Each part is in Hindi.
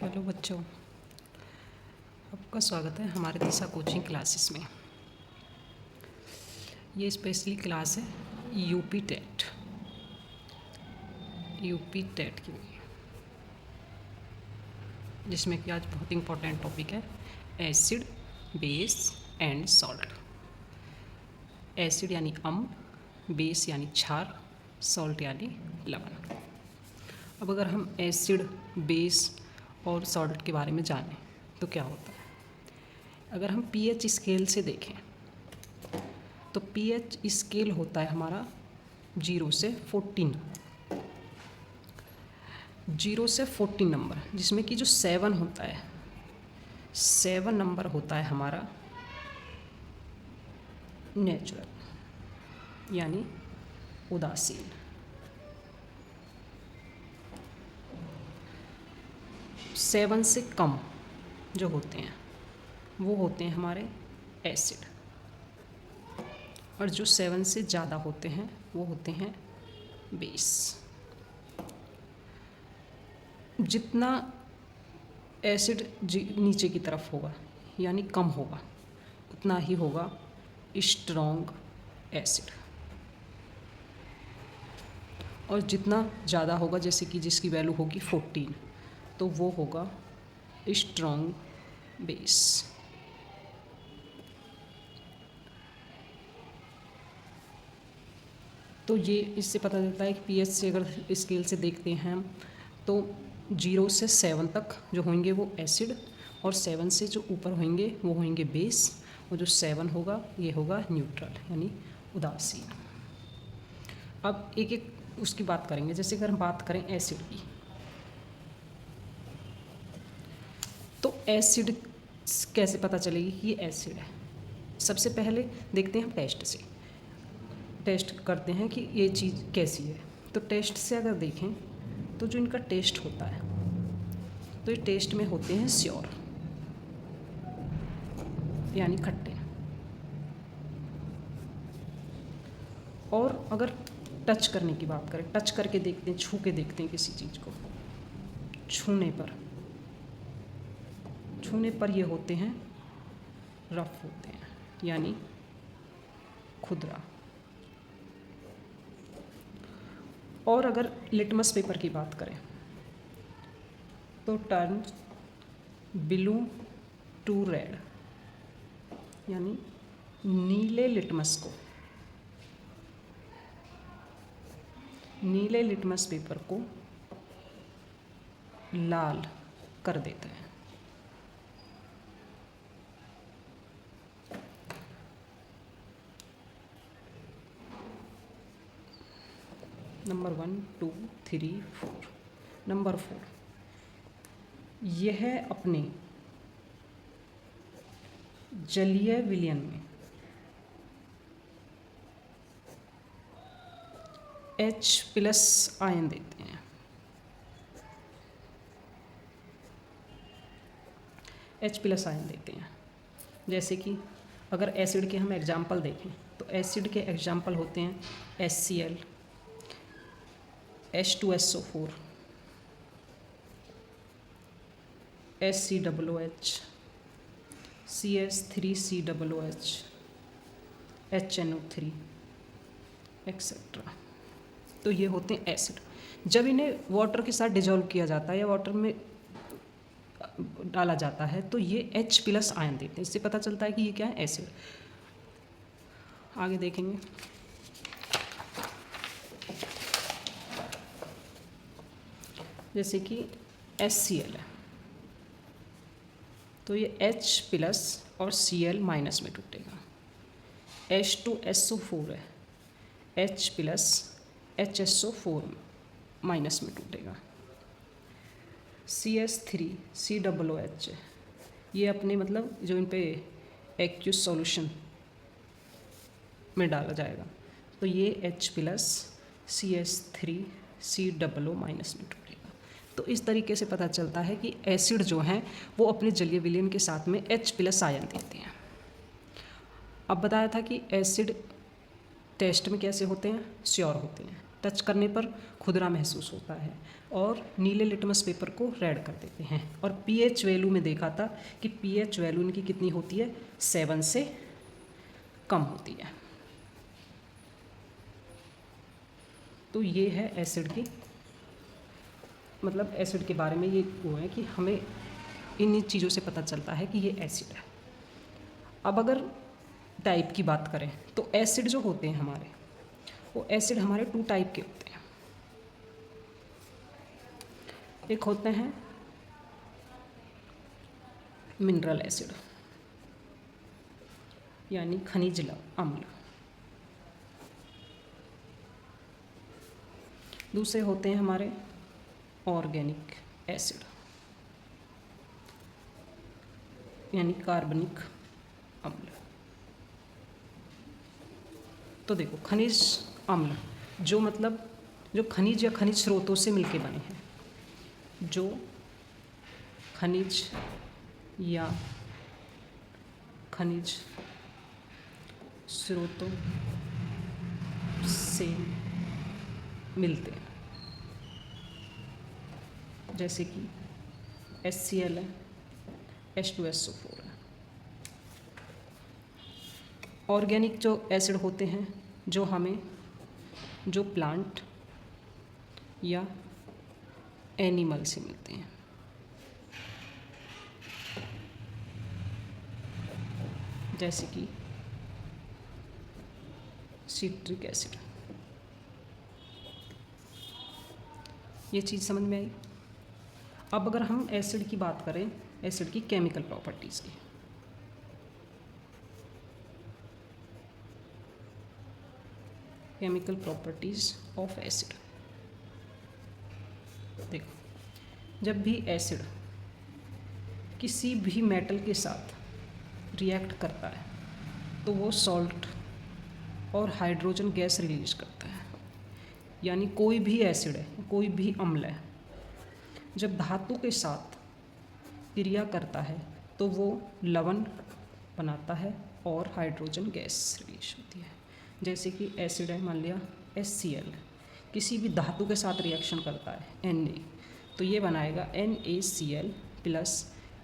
हेलो बच्चों, आपका स्वागत है हमारे दिशा कोचिंग क्लासेस में। ये स्पेशली क्लास है यूपी टेट की, जिसमें कि आज बहुत इंपॉर्टेंट टॉपिक है acid, base and salt. Acid यानी अम्ल, बेस यानी क्षार, सॉल्ट यानी लवण। अब अगर हम एसिड, बेस और सॉल्ट के बारे में जानें तो क्या होता है। अगर हम पीएच स्केल से देखें तो पीएच स्केल होता है हमारा 0 से 14, 0 से 14 नंबर, जिसमें कि जो 7 होता है, 7 नंबर होता है हमारा नेचुरल यानी उदासीन। 7 से कम जो होते हैं वो होते हैं हमारे एसिड, और जो 7 से ज़्यादा होते हैं वो होते हैं बेस। जितना एसिड नीचे की तरफ होगा यानी कम होगा, उतना ही होगा स्ट्रॉन्ग एसिड, और जितना ज़्यादा होगा, जैसे कि जिसकी वैल्यू होगी 14, तो वो होगा स्ट्रॉन्ग बेस। तो ये इससे पता चलता है कि पीएच से अगर स्केल से देखते हैं हम तो 0 से 7 तक जो होंगे वो एसिड, और 7 से जो ऊपर होंगे वो होंगे बेस, और जो 7 होगा ये होगा न्यूट्रल यानी उदासीन। अब एक एक उसकी बात करेंगे। जैसे अगर हम बात करें एसिड की, तो एसिड कैसे पता चलेगी कि ये एसिड है। सबसे पहले देखते हैं हम टेस्ट से, टेस्ट करते हैं कि ये चीज़ कैसी है। तो टेस्ट से अगर देखें तो जो इनका टेस्ट होता है, तो ये टेस्ट में होते हैं श्योर यानी खट्टे। और अगर टच करने की बात करें, टच करके देखते हैं, छू के देखते हैं किसी चीज़ को, छूने पर ये होते हैं रफ होते हैं यानी खुरदरा। और अगर लिटमस पेपर की बात करें तो टर्न ब्लू टू रेड यानी नीले लिटमस पेपर को लाल कर देता है। नंबर 1, 2, 3, 4। नंबर 4, यह अपने जलीय विलयन में H+ आयन देते हैं। H+ आयन देते हैं। जैसे कि अगर एसिड के हम एग्जाम्पल देखें तो एसिड के एग्जाम्पल होते हैं HCl, H2SO4, HCOOH, CS3COOH, HNO3 etcetera. तो ये होते हैं एसिड। जब इन्हें वाटर के साथ डिजोल्व किया जाता है या वाटर में डाला जाता है तो ये H+ आयन देते हैं। इससे पता चलता है कि ये क्या है, एसिड। आगे देखेंगे। जैसे कि HCl है तो ये H+ और Cl माइनस में टूटेगा। H2SO4 है, H+ HSO4 माइनस में टूटेगा। CS3COOH ये अपने मतलब जो इन पे एक्यूस सॉल्यूशन में डाला जाएगा तो ये H+ CS3COO माइनस में टूटेगा। तो इस तरीके से पता चलता है कि एसिड जो हैं वो अपने जलीय विलयन के साथ में H+ आयन देते हैं। अब बताया था कि एसिड टेस्ट में कैसे होते हैं, श्योर होते हैं। टच करने पर खुरदरा महसूस होता है, और नीले लिटमस पेपर को रेड कर देते हैं। और पीएच वैल्यू में देखा था कि पीएच वैल्यू इनकी कितनी होती है, 7 से कम होती है। तो ये है एसिड की, मतलब एसिड के बारे में ये वो है कि हमें इन चीज़ों से पता चलता है कि ये एसिड है। अब अगर टाइप की बात करें तो एसिड जो होते हैं हमारे, वो एसिड हमारे 2 टाइप के होते हैं। एक होते हैं मिनरल एसिड यानी खनिज अम्ल, दूसरे होते हैं हमारे ऑर्गेनिक एसिड यानी कार्बनिक अम्ल। तो देखो खनिज अम्ल जो मतलब जो खनिज या खनिज स्रोतों से मिलके बने हैं, जो खनिज या खनिज स्रोतों से मिलते हैं, जैसे कि HCl है, H2SO4 है। ऑर्गेनिक जो एसिड होते हैं जो हमें जो प्लांट या एनिमल से मिलते हैं, जैसे कि सिट्रिक एसिड। ये चीज़ समझ में आई। अब अगर हम एसिड की बात करें, एसिड की केमिकल प्रॉपर्टीज़ की, केमिकल प्रॉपर्टीज़ ऑफ एसिड। देखो जब भी एसिड किसी भी मेटल के साथ रिएक्ट करता है तो वो सॉल्ट और हाइड्रोजन गैस रिलीज करता है। यानी कोई भी एसिड है, कोई भी अम्ल है, जब धातु के साथ क्रिया करता है तो वो लवण बनाता है और हाइड्रोजन गैस रिलीज होती है। जैसे कि एसिड है, मान लिया HCl, किसी भी धातु के साथ रिएक्शन करता है Na, तो ये बनाएगा NaCl plus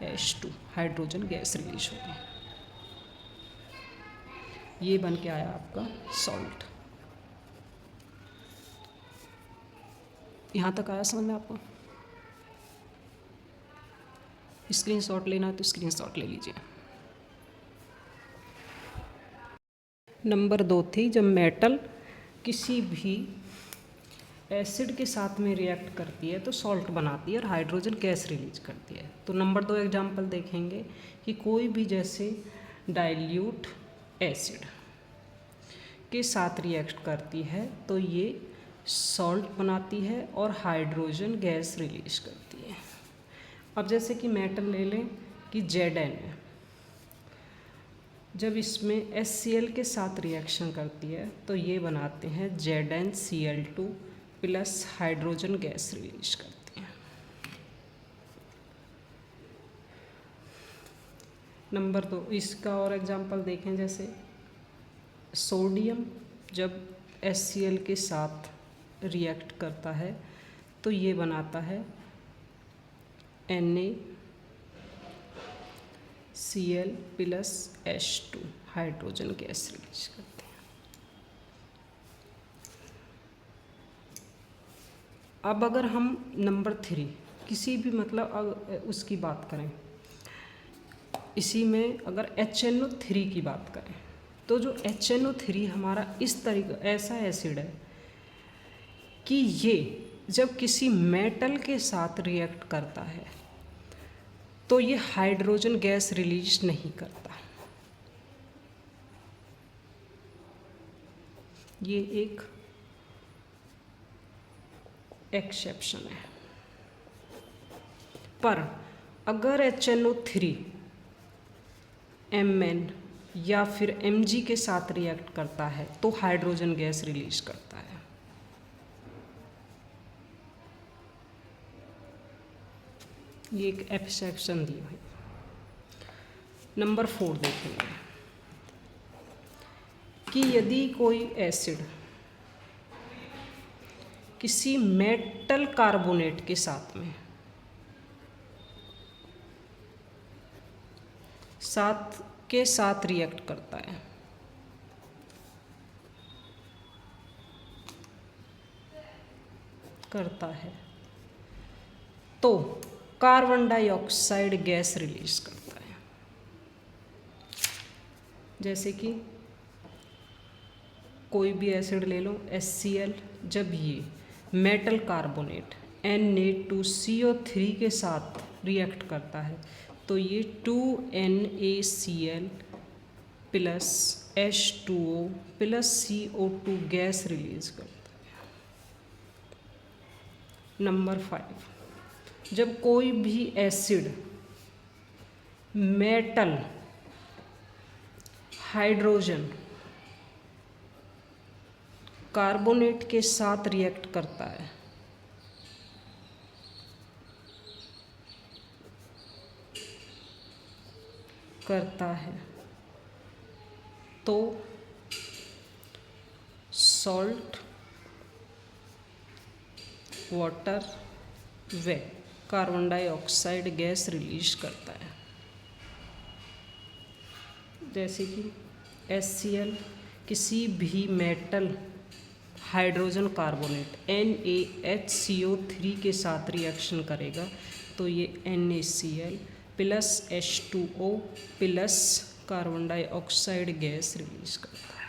H2, hydrogen gas release होती है। ये बन के आया आपका सॉल्ट। यहाँ तक आया समझ में आपको? स्क्रीनशॉट लेना है तो स्क्रीनशॉट ले लीजिए। नंबर 2 थी जब मेटल किसी भी एसिड के साथ में रिएक्ट करती है तो सॉल्ट बनाती है और हाइड्रोजन गैस रिलीज करती है। तो नंबर 2 एग्जांपल देखेंगे कि कोई भी जैसे डाइल्यूट एसिड के साथ रिएक्ट करती है तो ये सॉल्ट बनाती है और हाइड्रोजन गैस रिलीज करती है। अब जैसे कि मेटल ले लें कि Zn है, जब इसमें HCl के साथ रिएक्शन करती है तो ये बनाते हैं ZnCl2 plus hydrogen gas release करती है। नंबर 2 इसका और एग्जांपल देखें, जैसे सोडियम जब HCl के साथ रिएक्ट करता है तो ये बनाता है NaCl plus H2, hydrogen gas release करते हैं। अब अगर हम नंबर 3 किसी भी मतलब उसकी बात करें, इसी में अगर HNO3 की बात करें तो जो HNO3 हमारा इस तरीके ऐसा एसिड है कि ये जब किसी मेटल के साथ रिएक्ट करता है तो ये हाइड्रोजन गैस रिलीज नहीं करता। ये एक एक्सेप्शन है। पर अगर HNO3 Mn या फिर Mg के साथ रिएक्ट करता है तो हाइड्रोजन गैस रिलीज करता है। ये एक एक्सेप्शन दी हुई। नंबर 4 देखेंगे कि यदि कोई एसिड किसी मेटल कार्बोनेट के साथ में साथ रिएक्ट करता है तो कार्बन डाइऑक्साइड गैस रिलीज करता है। जैसे कि कोई भी एसिड ले लो, HCl, जब ये मेटल कार्बोनेट Na2CO3 के साथ रिएक्ट करता है तो ये 2NaCl plus H2O plus CO2 gas release करता है। नंबर 5, जब कोई भी एसिड मेटल हाइड्रोजन कार्बोनेट के साथ रिएक्ट करता है तो सॉल्ट, वाटर व कार्बन डाइऑक्साइड गैस रिलीज करता है। जैसे कि HCl किसी भी मेटल हाइड्रोजन कार्बोनेट NaHCO3 के साथ रिएक्शन करेगा तो ये NaCl plus H2O plus carbon dioxide gas release करता है।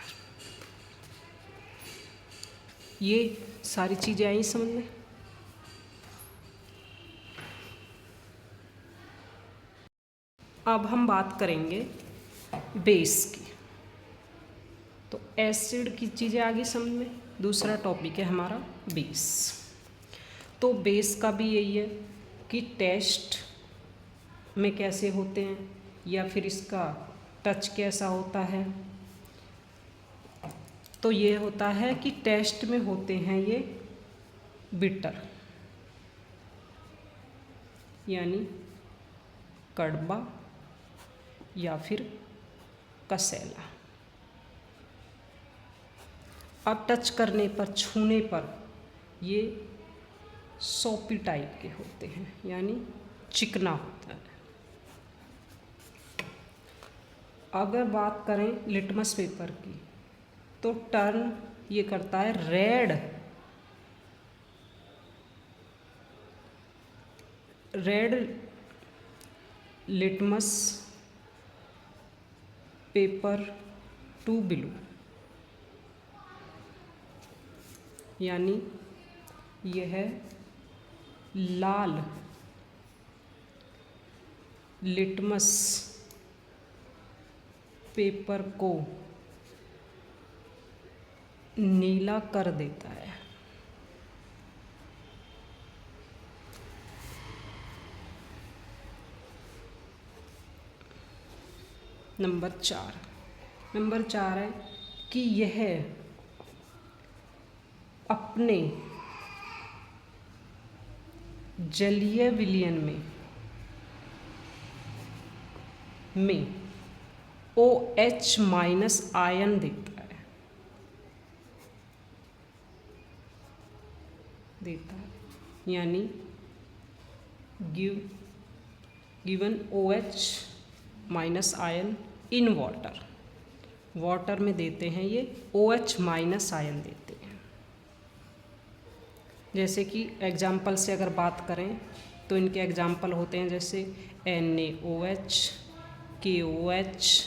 ये सारी चीज़ें आई समझ में। अब हम बात करेंगे बेस की। तो एसिड की चीज़ें आ गई समझ में। दूसरा टॉपिक है हमारा बेस। तो बेस का भी यही है कि टेस्ट में कैसे होते हैं या फिर इसका टच कैसा होता है। तो ये होता है कि टेस्ट में होते हैं ये बिटर यानी कड़वा या फिर कसेला। अब टच करने पर, छूने पर ये सोपी टाइप के होते हैं यानी चिकना होता है। अगर बात करें लिटमस पेपर की तो टर्न ये करता है red litmus paper two blue यानी यह लाल लिटमस पेपर को नीला कर देता है। नंबर 4 है कि यह अपने जलीय विलयन में OH माइनस आयन देता है यानी given OH minus ion in water में देते हैं, ये OH माइनस आयन देते हैं। जैसे कि एग्जाम्पल से अगर बात करें तो इनके एग्जाम्पल होते हैं जैसे NaOH, KOH।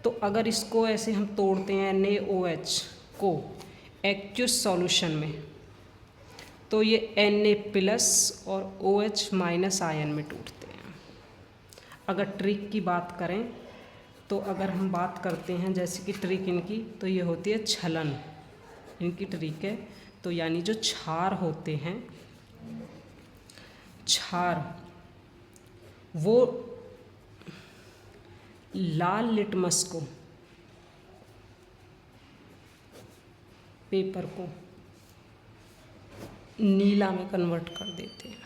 तो अगर इसको ऐसे हम तोड़ते हैं NaOH को एक्वस सॉल्यूशन में तो ये Na प्लस और OH माइनस आयन में टूटते हैं। अगर ट्रिक की बात करें तो अगर हम बात करते हैं जैसे कि ट्रिक इनकी तो ये होती है छलन, इनकी ट्रिक है। तो यानी जो क्षार होते हैं, वो लाल लिटमस को पेपर को नीला में कन्वर्ट कर देते हैं।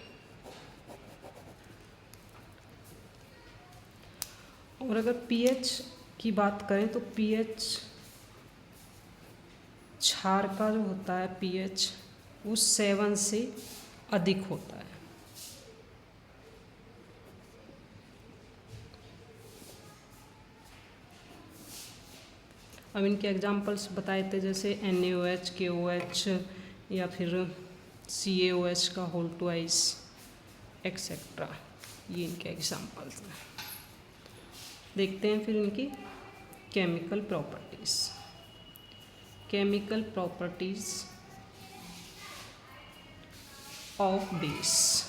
और अगर pH की बात करें तो pH क्षार का जो होता है pH उस 7 से अधिक होता है। अब इनके एग्जांपल्स बताए थे, जैसे NaOH, KOH या फिर CaOH का होल ट्वाइस एक्सेट्रा, ये इनके एग्जांपल्स हैं। देखते हैं फिर इनकी chemical properties. Chemical properties of base.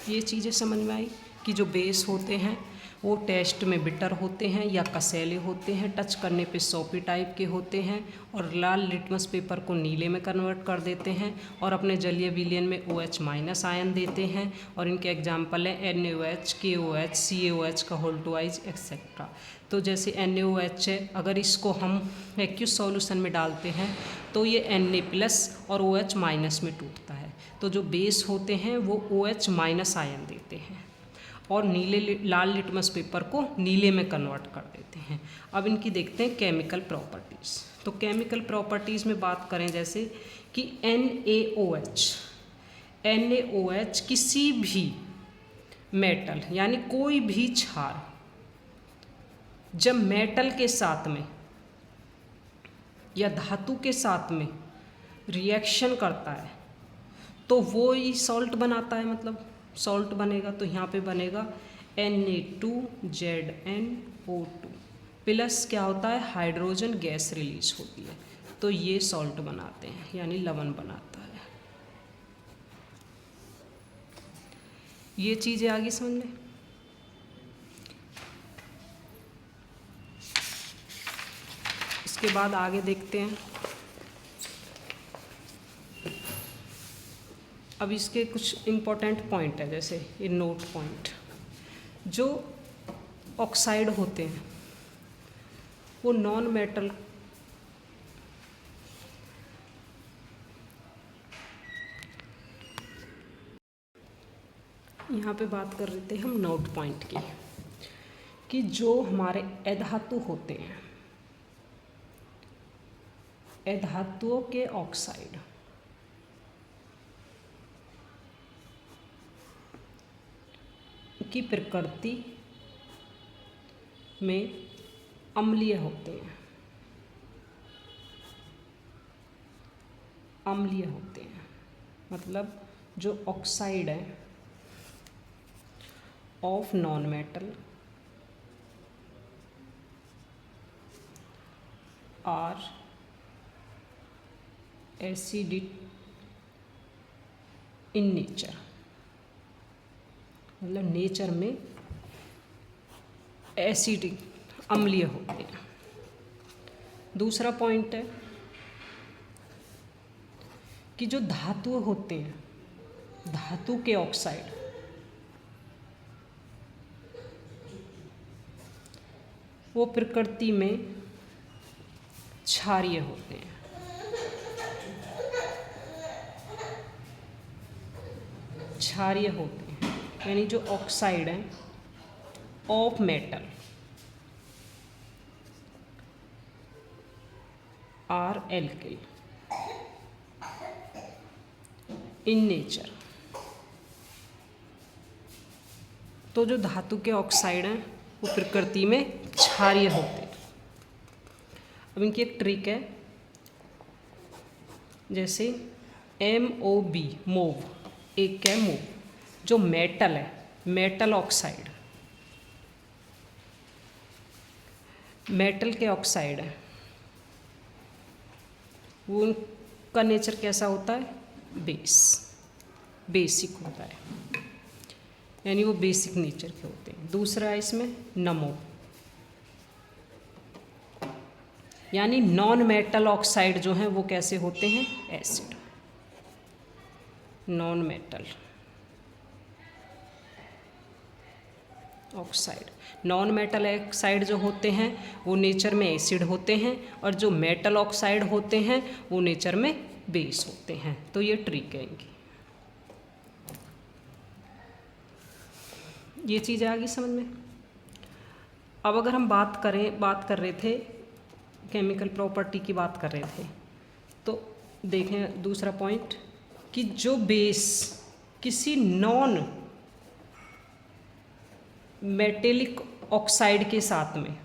ये चीज़ें समझ में आई कि जो बेस होते हैं वो टेस्ट में बिटर होते हैं या कसैले होते हैं, टच करने पे सॉपी टाइप के होते हैं और लाल लिटमस पेपर को नीले में कन्वर्ट कर देते हैं और अपने जलीय विलयन में OH माइनस आयन देते हैं। और इनके एग्जाम्पल हैं NaOH, KOH, CaOH का होल ट्वाइस एक्सेट्रा। तो जैसे NaOH है, अगर इसको हम एक्यूस सॉल्यूशन में डालते हैं तो ये Na+ और OH माइनस में टूटता है। तो जो बेस होते हैं वो OH माइनस आयन देते हैं और लाल लिटमस पेपर को नीले में कन्वर्ट कर देते हैं। अब इनकी देखते हैं केमिकल प्रॉपर्टीज़। तो केमिकल प्रॉपर्टीज़ में बात करें जैसे कि NaOH किसी भी मेटल यानी कोई भी क्षार जब मेटल के साथ में या धातु के साथ में रिएक्शन करता है तो वो ही सॉल्ट बनाता है, मतलब सॉल्ट बनेगा। तो यहाँ पे बनेगा Na2ZnO2 प्लस क्या होता है, हाइड्रोजन गैस रिलीज होती है, तो ये सॉल्ट बनाते हैं यानी लवण बनाता है। ये चीज़ें आगे समझ में। इसके बाद आगे देखते हैं। अब इसके कुछ इम्पोर्टेंट पॉइंट है, जैसे ये नोट पॉइंट। जो ऑक्साइड होते हैं वो नॉन मेटल यहाँ पे बात कर रहे थे हम नोट पॉइंट की, कि जो हमारे अधातु होते हैं, अधातुओं के ऑक्साइड की प्रकृति में अम्लीय होते हैं। अम्लीय होते हैं मतलब जो ऑक्साइड है of non metal are acidic in nature, मतलब नेचर में एसिडिक अम्लीय होते हैं। दूसरा पॉइंट है कि जो धातु होते हैं, धातु के ऑक्साइड वो प्रकृति में क्षारीय होते हैं। क्षारीय होते हैं यानी जो ऑक्साइड हैं of metal are alkali in nature. तो जो धातु के ऑक्साइड हैं वो प्रकृति में क्षारीय होते हैं। अब इनकी एक ट्रिक है, जैसे MOB मोव, एक है मोव, जो मेटल है, मेटल ऑक्साइड, मेटल के ऑक्साइड है, वो उनका नेचर कैसा होता है, बेस, बेसिक होता है, यानी वो बेसिक नेचर के होते हैं। दूसरा है इसमें नमो, यानी नॉन मेटल ऑक्साइड जो हैं वो कैसे होते हैं, acid. Non metal oxide, non metal oxide जो होते हैं वो नेचर में एसिड होते हैं और जो मेटल ऑक्साइड होते हैं वो नेचर में बेस होते हैं। तो ये ट्रिक है इनकी। ये चीज़ आ गई समझ में। अब अगर हम बात कर रहे थे केमिकल प्रॉपर्टी की बात कर रहे थे, तो देखें दूसरा पॉइंट कि जो बेस किसी नॉन मेटेलिक ऑक्साइड के साथ में,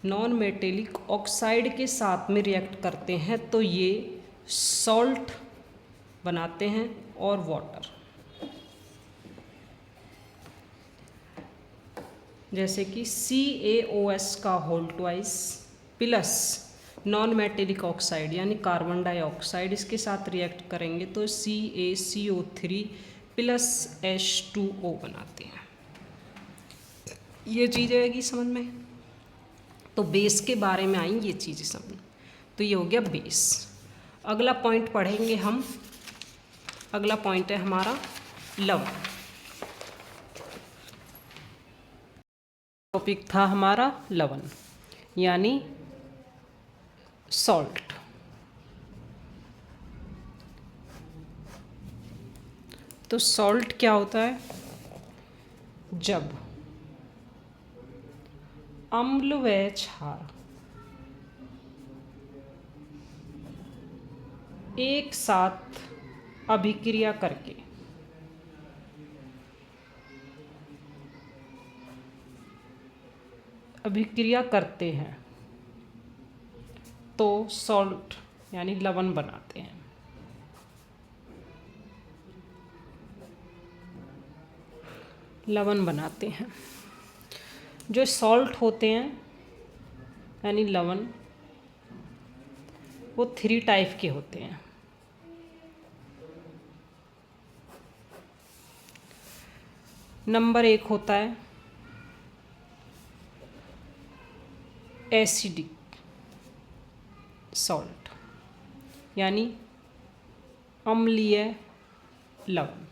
नॉन मेटेलिक ऑक्साइड के साथ में रिएक्ट करते हैं तो ये सॉल्ट बनाते हैं और वाटर। जैसे कि CaOS का whole twice plus non metallic oxide यानी कार्बन डाइऑक्साइड इसके साथ रिएक्ट करेंगे तो CaCO3 प्लस H2O बनाते हैं। ये चीज़ आएगी समझ में। तो बेस के बारे में आई ये चीज़ें समझ। तो ये हो गया बेस। अगला पॉइंट पढ़ेंगे हम। अगला पॉइंट है हमारा लवण। टॉपिक था हमारा लवण यानी सॉल्ट। तो सॉल्ट क्या होता है? जब अम्ल व क्षार एक साथ अभिक्रिया करके अभिक्रिया करते हैं तो सॉल्ट यानी लवण बनाते हैं। लवण बनाते हैं। जो सॉल्ट होते हैं यानी लवण, वो 3 टाइप के होते हैं। नंबर 1 होता है एसिडिक सॉल्ट यानी अम्लीय लवण।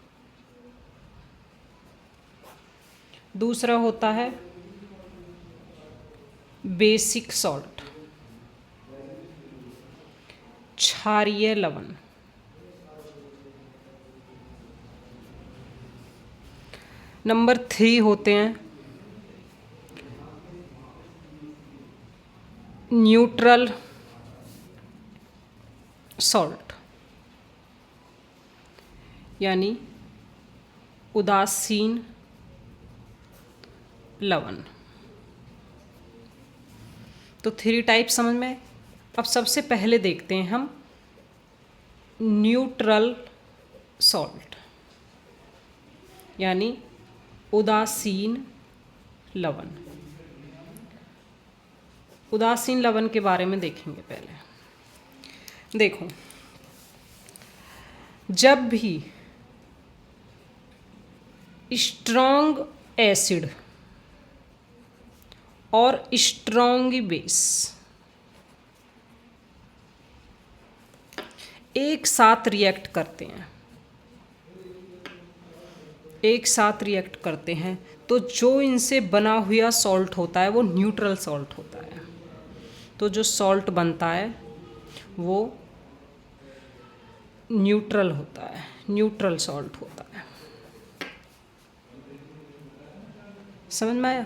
दूसरा होता है बेसिक सॉल्ट, क्षारीय लवण। नंबर 3 होते हैं न्यूट्रल सॉल्ट यानी उदासीन लवण। तो 3 टाइप समझ में। अब सबसे पहले देखते हैं हम न्यूट्रल सॉल्ट यानी उदासीन लवण। उदासीन लवण के बारे में देखेंगे पहले। देखो, जब भी स्ट्रॉन्ग एसिड और स्ट्रॉन्ग बेस एक साथ रिएक्ट करते हैं, एक साथ रिएक्ट करते हैं तो जो इनसे बना हुआ सॉल्ट होता है वो न्यूट्रल सॉल्ट होता है। तो जो सॉल्ट बनता है वो न्यूट्रल होता है, न्यूट्रल सॉल्ट होता है। समझ में आया?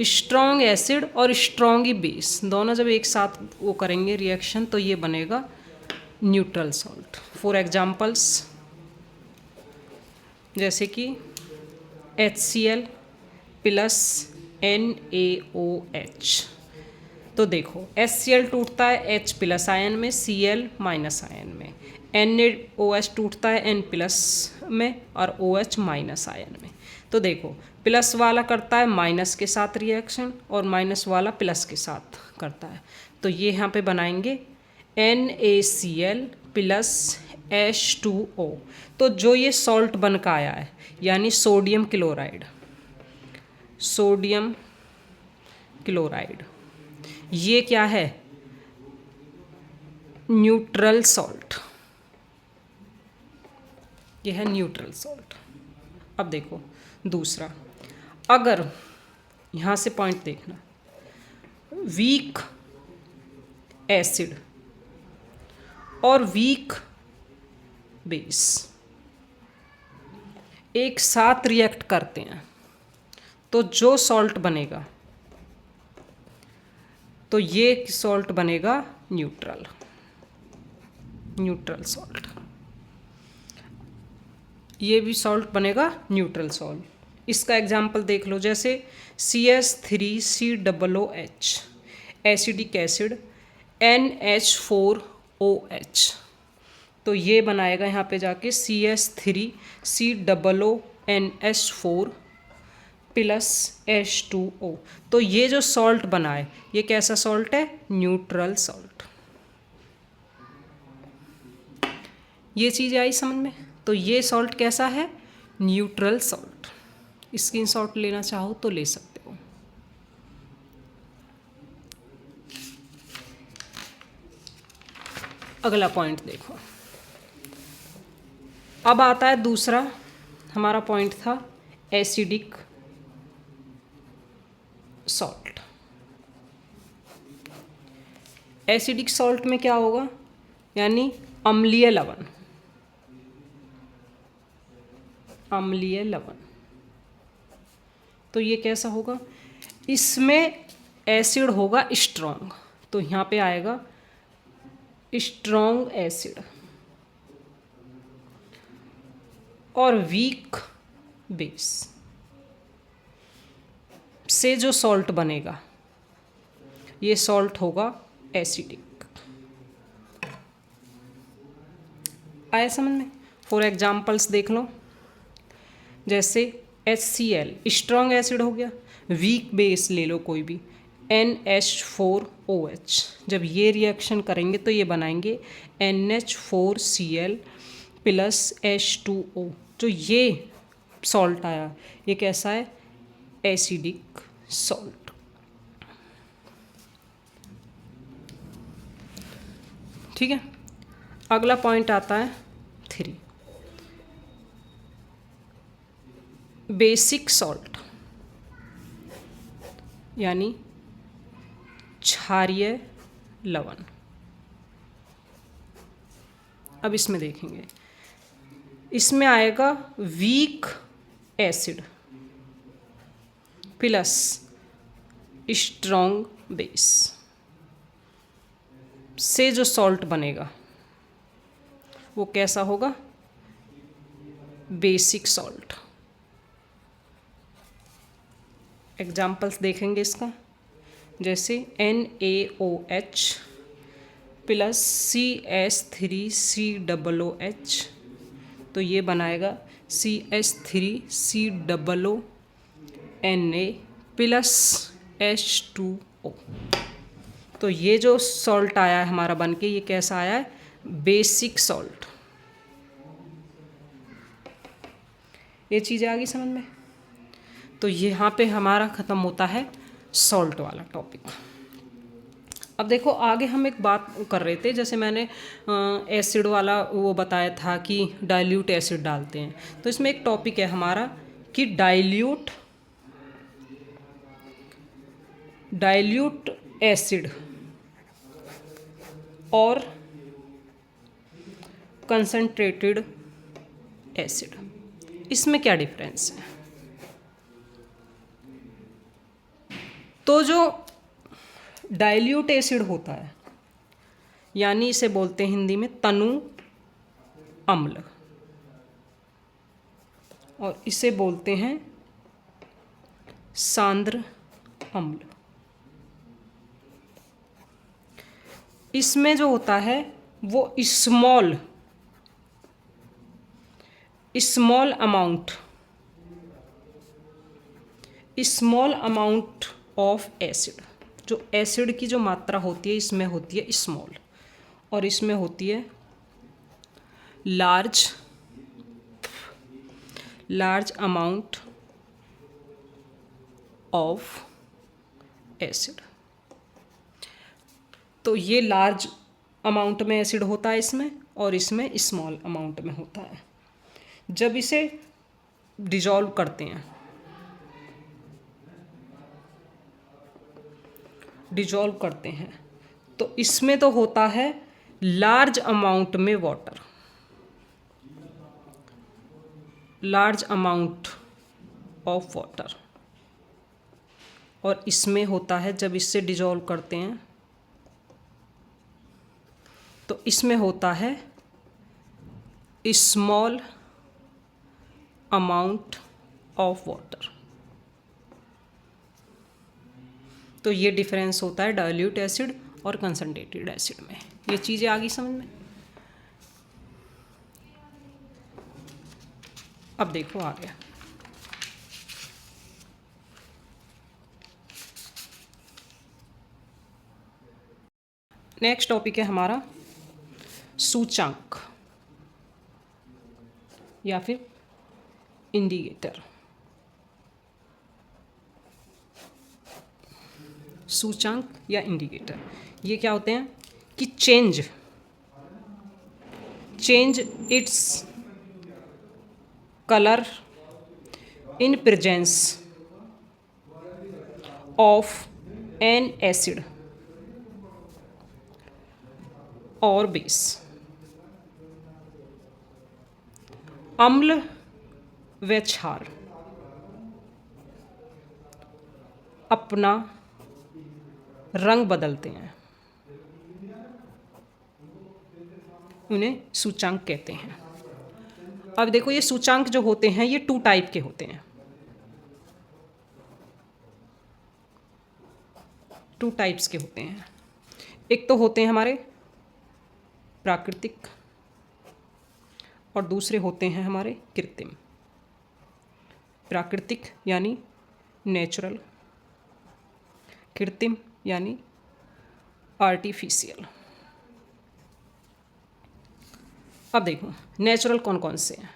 स्ट्रॉन्ग एसिड और स्ट्रॉन्ग बेस दोनों जब एक साथ वो करेंगे रिएक्शन तो ये बनेगा न्यूट्रल सॉल्ट। फॉर एग्जांपल्स जैसे कि HCl प्लस NaOH। तो देखो HCl टूटता है H प्लस आयन में, Cl माइनस आयन में। NaOH टूटता है N प्लस में और OH माइनस आयन में। तो देखो प्लस वाला करता है माइनस के साथ रिएक्शन और माइनस वाला प्लस के साथ करता है। तो ये यहाँ पे बनाएंगे NaCl प्लस H2O। तो जो ये सॉल्ट बन का आया है यानी सोडियम क्लोराइड, सोडियम क्लोराइड, ये क्या है? Neutral salt. ये है न्यूट्रल सॉल्ट। अब देखो दूसरा, अगर यहाँ से पॉइंट देखना, वीक एसिड और वीक बेस एक साथ रिएक्ट करते हैं तो जो सॉल्ट बनेगा तो ये सॉल्ट बनेगा न्यूट्रल सॉल्ट। ये भी सॉल्ट बनेगा न्यूट्रल सॉल्ट। इसका एग्जाम्पल देख लो, जैसे CH3COOH एसिडिक एसिड NH4OH, तो ये बनाएगा यहाँ पे जाके CH3COONH4 प्लस H2O। तो ये जो सॉल्ट बना है ये कैसा सॉल्ट है? Neutral salt. ये चीज़ आई समझ में? तो ये सॉल्ट कैसा है? Neutral salt. स्क्रीनशॉट लेना चाहो तो ले सकते हो। अगला पॉइंट देखो, अब आता है दूसरा। हमारा पॉइंट था एसिडिक सॉल्ट। एसिडिक सॉल्ट में क्या होगा? यानी अम्लीय लवण। अम्लीय लवण, तो ये कैसा होगा? इसमें एसिड होगा स्ट्रॉन्ग, तो यहाँ पे आएगा स्ट्रॉन्ग एसिड, और वीक बेस से जो सॉल्ट बनेगा ये सॉल्ट होगा एसिडिक। आया समझ में? फॉर एग्जाम्पल्स देख लो, जैसे HCl स्ट्रॉन्ग एसिड हो गया, वीक बेस ले लो कोई भी NH4OH, जब ये रिएक्शन करेंगे तो ये बनाएंगे NH4Cl प्लस H2O। जो ये सॉल्ट आया ये कैसा है? Acidic salt. ठीक है, अगला पॉइंट आता है 3, बेसिक सॉल्ट यानी क्षारीय लवण। अब इसमें देखेंगे, इसमें आएगा weak acid plus strong base से जो सॉल्ट बनेगा वो कैसा होगा? Basic salt. एग्जाम्पल्स देखेंगे इसका, जैसे NaOH प्लस CH3COOH, तो ये बनाएगा CH3COONA प्लस H2O। तो ये जो सॉल्ट आया है हमारा बन के, ये कैसा आया है? Basic salt. ये चीज़ें आ गई समझ में? तो यहाँ पे हमारा ख़त्म होता है सॉल्ट वाला टॉपिक। अब देखो आगे हम एक बात कर रहे थे, जैसे मैंने एसिड वाला वो बताया था कि डाइल्यूट एसिड डालते हैं, तो इसमें एक टॉपिक है हमारा कि डाइल्यूट एसिड और कंसंट्रेटेड एसिड, इसमें क्या डिफरेंस है? तो जो डाइल्यूट एसिड होता है यानी इसे बोलते हैं हिंदी में तनु अम्ल, और इसे बोलते हैं सांद्र अम्ल। इसमें जो होता है वो स्मॉल अमाउंट ऑफ एसिड, जो एसिड की जो मात्रा होती है इसमें होती है स्मॉल, और इसमें होती है लार्ज अमाउंट ऑफ एसिड। तो ये लार्ज अमाउंट में एसिड होता है इसमें, और इसमें स्मॉल अमाउंट में होता है। जब इसे डिजॉल्व करते हैं तो इसमें तो होता है लार्ज अमाउंट में water, large amount of water, और इसमें होता है जब इससे डिजॉल्व करते हैं तो इसमें होता है स्मॉल अमाउंट ऑफ वाटर। तो ये डिफरेंस होता है डाइल्यूट एसिड और कंसनट्रेटेड एसिड में। ये चीज़ें आ गई समझ में। अब देखो आ गया नेक्स्ट टॉपिक है हमारा सूचांक या फिर इंडिकेटर। सूचांक या इंडिकेटर ये क्या होते हैं कि change its colour in presence of N acid और बेस। अम्ल व क्षार अपना रंग बदलते हैं, उन्हें सूचांक कहते हैं। अब देखो ये सूचांक जो होते हैं ये 2 टाइप के होते हैं। 2 टाइप्स के होते हैं। एक तो होते हैं हमारे प्राकृतिक और दूसरे होते हैं हमारे कृत्रिम। प्राकृतिक यानी नेचुरल, कृत्रिम यानी आर्टिफिशियल। अब देखो नेचुरल कौन कौन से हैं।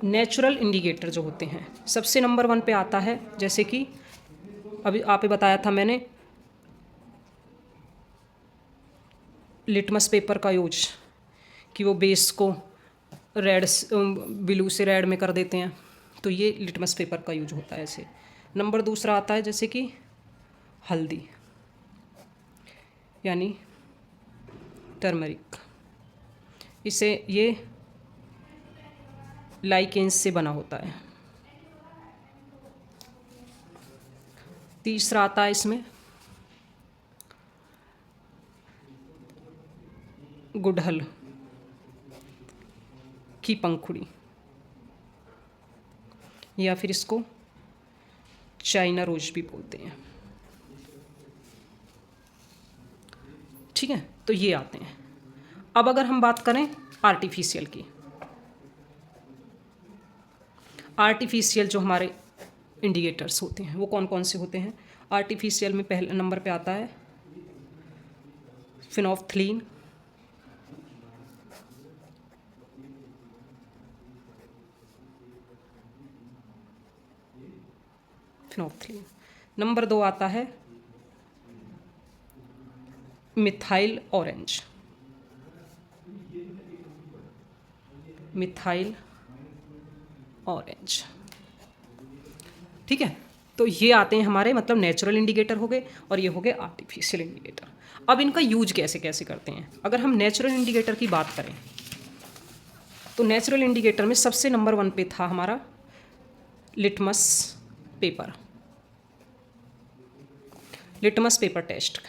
नेचुरल इंडिकेटर जो होते हैं सबसे नंबर 1 पे आता है, जैसे कि अभी आपे बताया था मैंने लिटमस पेपर का यूज कि वो बेस को रेड ब्लू से रेड में कर देते हैं, तो ये लिटमस पेपर का यूज होता है ऐसे। नंबर 2 आता है जैसे कि हल्दी यानी टर्मरिक, इसे ये लाइकेंस से बना होता है। 3 आता है इसमें गुड़हल की पंखुड़ी या फिर इसको चाइना रोज भी बोलते हैं। ठीक है, तो ये आते हैं। अब अगर हम बात करें आर्टिफिशियल की, आर्टिफिशियल जो हमारे इंडिकेटर्स होते हैं वो कौन कौन से होते हैं। आर्टिफिशियल में पहले नंबर पे आता है फिनोल्फ्थलीन, नंबर 2 आता है मिथाइल ऑरेंज, मिथाइल ऑरेंज। ठीक है, तो ये आते हैं हमारे मतलब नेचुरल इंडिकेटर हो गए और ये हो गए आर्टिफिशियल इंडिकेटर। अब इनका यूज कैसे कैसे करते हैं। अगर हम नेचुरल इंडिकेटर की बात करें तो नेचुरल इंडिकेटर में सबसे नंबर 1 पे था हमारा litmus paper, litmus paper test.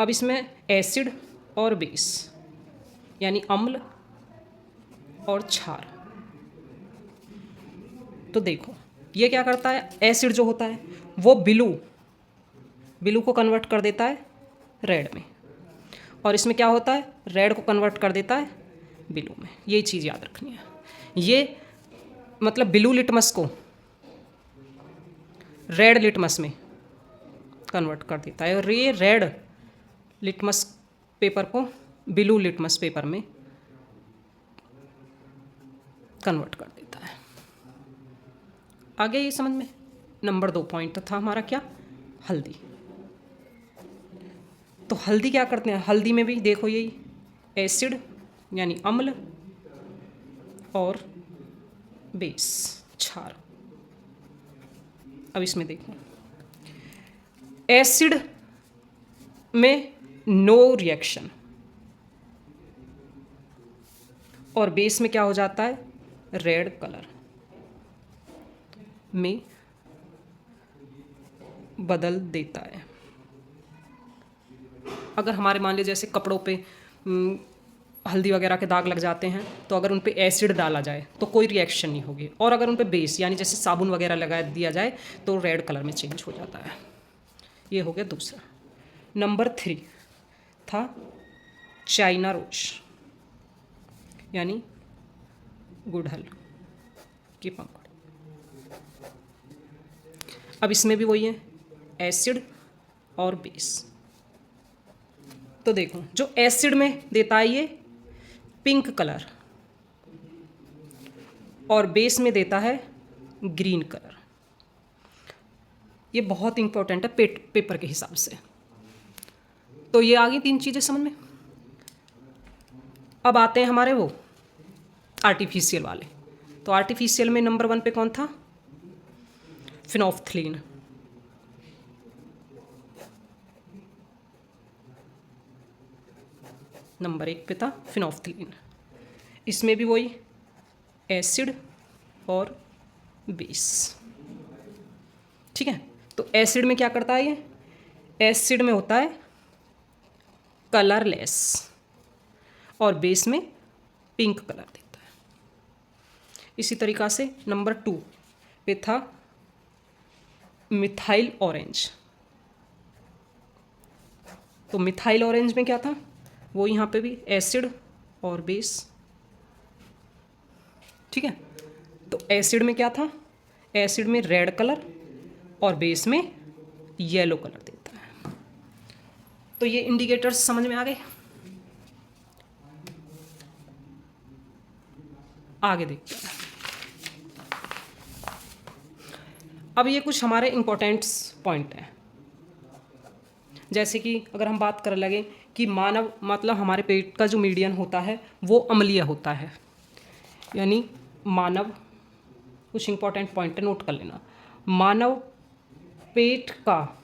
अब इसमें एसिड और बेस यानी अम्ल और क्षार। तो देखो ये क्या करता है, एसिड जो होता है वो ब्लू को कन्वर्ट कर देता है रेड में, और इसमें क्या होता है रेड को कन्वर्ट कर देता है ब्लू में। ये चीज़ याद रखनी है। ये मतलब ब्लू लिटमस को रेड लिटमस में कन्वर्ट कर देता है और ये रेड लिटमस पेपर को ब्लू लिटमस पेपर में कन्वर्ट कर देता है। आगे ये समझ में। नंबर 2 पॉइंट था हमारा क्या, हल्दी। तो हल्दी क्या करते हैं, हल्दी में भी देखो यही एसिड यानी अम्ल और बेस क्षार। अब इसमें देखो एसिड में नो रिएक्शन और बेस में क्या हो जाता है, रेड कलर में बदल देता है। अगर हमारे मान लीजिए जैसे कपड़ों पे हल्दी वगैरह के दाग लग जाते हैं, तो अगर उन पे एसिड डाला जाए तो कोई रिएक्शन नहीं होगी, और अगर उन पे बेस यानी जैसे साबुन वगैरह लगा दिया जाए तो रेड कलर में चेंज हो जाता है। ये हो गया दूसरा। नंबर 3 था चाइना रोज यानी गुड़हल की पंखुड़ी। अब इसमें भी वही है, एसिड और बेस। तो देखो जो एसिड में देता है ये पिंक कलर, और बेस में देता है ग्रीन कलर। ये बहुत इंपॉर्टेंट है पेपर के हिसाब से। तो ये आ गई 3 चीज़ें समझ में। अब आते हैं हमारे वो आर्टिफिशियल वाले। तो आर्टिफिशियल में नंबर 1 पे कौन था, फिनोल्फ्थलीन। नंबर 1 पे था फिनोल्फ्थलीन। इसमें भी वही एसिड और बेस। ठीक है, तो एसिड में क्या करता है, ये एसिड में होता है कलरलेस, और बेस में पिंक कलर देता है। इसी तरीक़ा से नंबर 2 पे था मिथाइल ऑरेंज। तो मिथाइल ऑरेंज में क्या था, वो यहाँ पे भी एसिड और बेस। ठीक है, तो एसिड में क्या था, एसिड में रेड कलर और बेस में येलो कलर देता है। तो ये इंडिकेटर्स समझ में आ गए। आगे देखते हैं। अब ये कुछ हमारे इंपॉर्टेंट पॉइंट हैं, जैसे कि अगर हम बात कर लगे कि मानव मतलब हमारे पेट का जो मीडियन होता है वो अम्लीय होता है, यानी मानव, कुछ इंपॉर्टेंट पॉइंट नोट कर लेना। मानव पेट का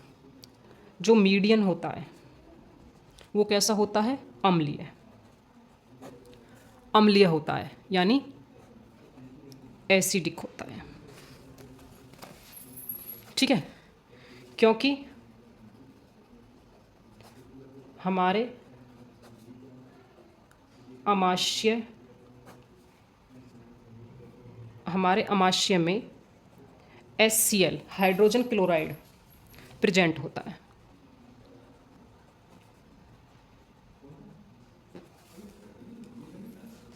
जो मीडियन होता है वो कैसा होता है, अम्लीय। अम्लीय होता है यानी एसिडिक होता है। ठीक है, क्योंकि हमारे अमाशय में HCl हाइड्रोजन क्लोराइड प्रेजेंट होता है।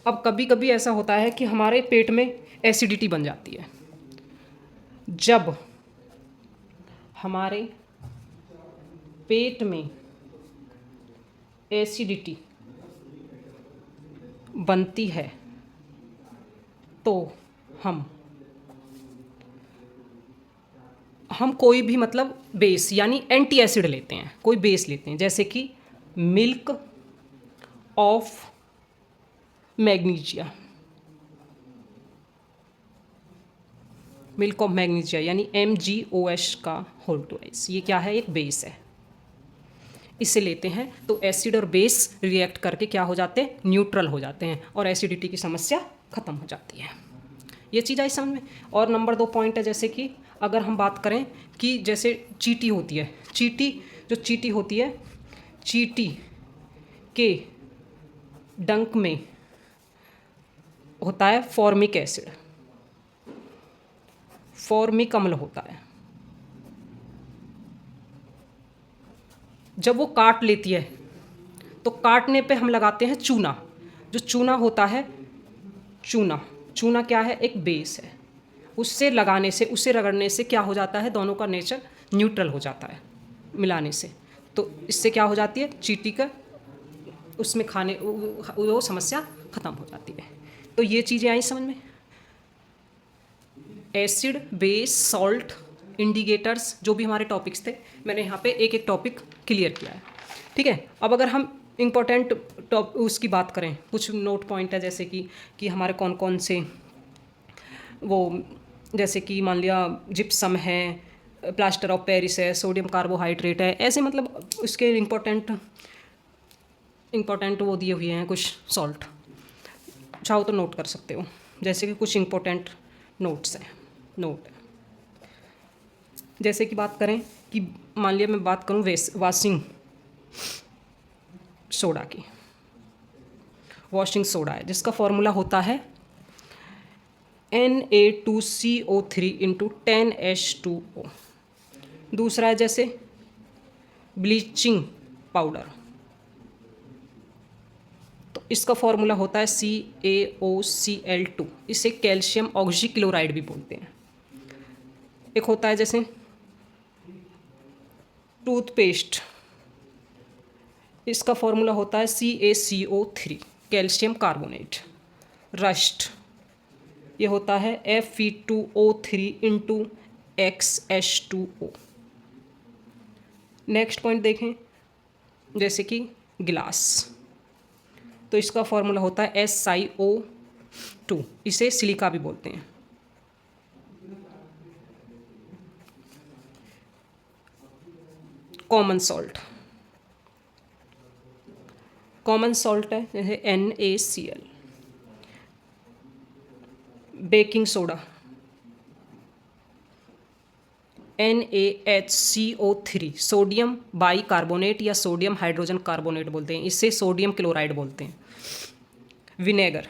अब कभी कभी ऐसा होता है कि हमारे पेट में एसिडिटी बन जाती है। जब हमारे पेट में एसिडिटी बनती है तो हम कोई भी मतलब बेस यानी एंटी एसिड लेते हैं, कोई बेस लेते हैं, जैसे कि milk of magnesia. Milk of magnesia यानी MgOH का होल ट्वाइस, ये क्या है, एक बेस है। इसे लेते हैं तो एसिड और बेस रिएक्ट करके क्या हो जाते हैं, न्यूट्रल हो जाते हैं, और एसिडिटी की समस्या ख़त्म हो जाती है। ये चीज़ आई समझ में। और नंबर 2 पॉइंट है, जैसे कि अगर हम बात करें कि जैसे चींटी होती है, चींटी होती है, चींटी के डंक में होता है फॉर्मिक एसिड, फॉर्मिक अम्ल होता है। जब वो काट लेती है तो काटने पे हम लगाते हैं चूना। जो चूना होता है, चूना क्या है, एक बेस है। उससे लगाने से, उससे रगड़ने से क्या हो जाता है, दोनों का नेचर न्यूट्रल हो जाता है मिलाने से। तो इससे क्या हो जाती है, चींटी का उसमें खाने वो समस्या ख़त्म हो जाती है। तो ये चीज़ें आई समझ में। एसिड, बेस, सॉल्ट, इंडिकेटर्स, जो भी हमारे टॉपिक्स थे, मैंने यहाँ पे एक एक टॉपिक क्लियर किया है। ठीक है, अब अगर हम इम्पोर्टेंट उसकी बात करें, कुछ नोट पॉइंट है, जैसे कि हमारे कौन कौन से वो, जैसे कि मान लिया जिप्सम है, प्लास्टर ऑफ पेरिस है, सोडियम कार्बोहाइड्रेट है, ऐसे मतलब उसके इम्पोर्टेंट वो दिए हुए हैं कुछ सॉल्ट चाहो तो नोट कर सकते हो, जैसे कि कुछ इम्पोर्टेंट नोट्स हैं। नोट जैसे कि बात करें कि मान लिया मैं बात करूँ वॉशिंग सोडा की। वॉशिंग सोडा है जिसका फॉर्मूला होता है Na2CO3 इंटू 10H2O। दूसरा है जैसे ब्लीचिंग पाउडर, तो इसका फॉर्मूला होता है CaOCl2। इसे कैल्शियम ऑक्सीक्लोराइड भी बोलते हैं। एक होता है जैसे टूथपेस्ट, इसका फॉर्मूला होता है CaCO3 कैल्शियम कार्बोनेट। रस्ट ये होता है Fe2O3 into XH2O। Next point देखें जैसे कि गिलास, तो इसका फॉर्मूला होता है SiO2, इसे सिलिका भी बोलते हैं। कॉमन सॉल्ट, कॉमन सॉल्ट है जैसे NaCl। Baking soda NaHCO3 sodium by carbonate या सोडियम हाइड्रोजन कार्बोनेट बोलते हैं, इसे सोडियम क्लोराइड बोलते हैं। विनेगर,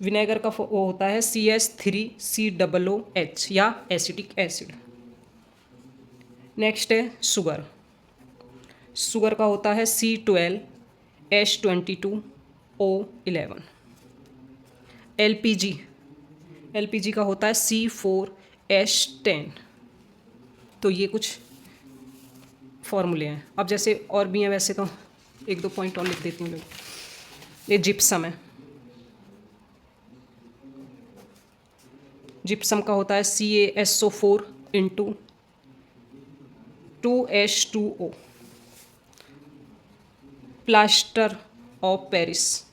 विनेगर का वो होता है CH3COOH या एसिटिक एसिड। नेक्स्ट है शुगर, शुगर का होता है C12H22O11। LPG, LPG का होता है C4H10। तो ये कुछ फॉर्मूले हैं। अब जैसे और भी हैं, वैसे तो एक दो पॉइंट और लिख देती हूँ। ये जिप्सम है, जिप्सम का होता है CaSO4 into 2H2O। Plaster of Paris,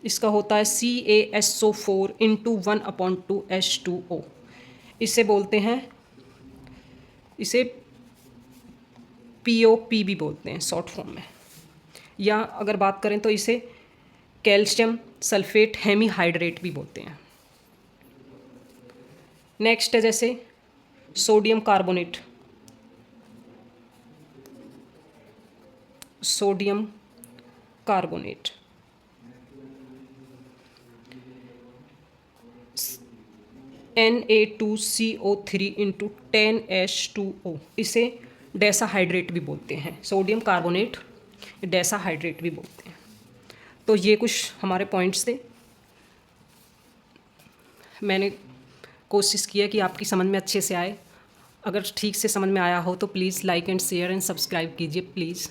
इसका होता है CaSO4 इंटू 1/2H2O। इसे बोलते हैं, इसे POP भी बोलते हैं शॉर्ट फॉर्म में, या अगर बात करें तो इसे कैल्शियम सल्फेट हेमीहाइड्रेट भी बोलते हैं। नेक्स्ट है जैसे sodium carbonate, sodium carbonate Na2CO3 into 10H2O, इसे डेसाहाइड्रेट भी बोलते हैं। सोडियम कार्बोनेट डेसाहाइड्रेट भी बोलते हैं। तो ये कुछ हमारे पॉइंट्स थे। मैंने कोशिश किया कि आपकी समझ में अच्छे से आए। अगर ठीक से समझ में आया हो तो please like and share and subscribe कीजिए प्लीज़।